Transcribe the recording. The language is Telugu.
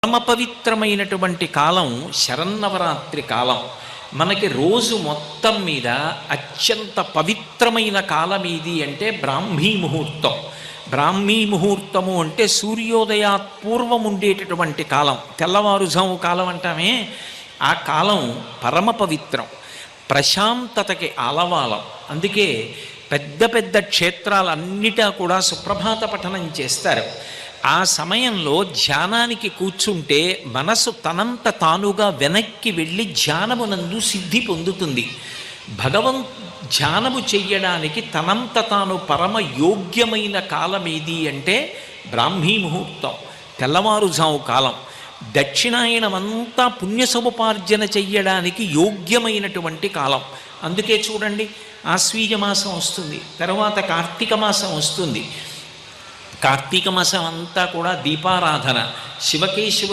పరమ పవిత్రమైనటువంటి కాలం శరన్నవరాత్రి కాలం. మనకి రోజు మొత్తం మీద అత్యంత పవిత్రమైన కాలం ఏది అంటే బ్రాహ్మీ ముహూర్తం. బ్రాహ్మీ ముహూర్తము అంటే సూర్యోదయాత్ పూర్వం ఉండేటటువంటి కాలం, తెల్లవారుజాము కాలం అంటామే. ఆ కాలం పరమ పవిత్రం, ప్రశాంతతకి ఆలవాలం. అందుకే పెద్ద పెద్ద క్షేత్రాలన్నిటా కూడా సుప్రభాత పఠనం చేస్తారు. ఆ సమయంలో ధ్యానానికి కూర్చుంటే మనసు తనంత తానుగా వెనక్కి వెళ్ళి ధ్యానమునందు సిద్ధి పొందుతుంది. ధ్యానము చెయ్యడానికి తనంత తాను పరమ యోగ్యమైన కాలం ఏది అంటే బ్రాహ్మీ ముహూర్తం, తెల్లవారుజాము కాలం. దక్షిణాయనమంతా పుణ్యసముపార్జన చెయ్యడానికి యోగ్యమైనటువంటి కాలం. అందుకే చూడండి, ఆశ్వీజ మాసం వస్తుంది, తర్వాత కార్తీక మాసం వస్తుంది. కార్తీక మాసం అంతా కూడా దీపారాధన, శివకేశవ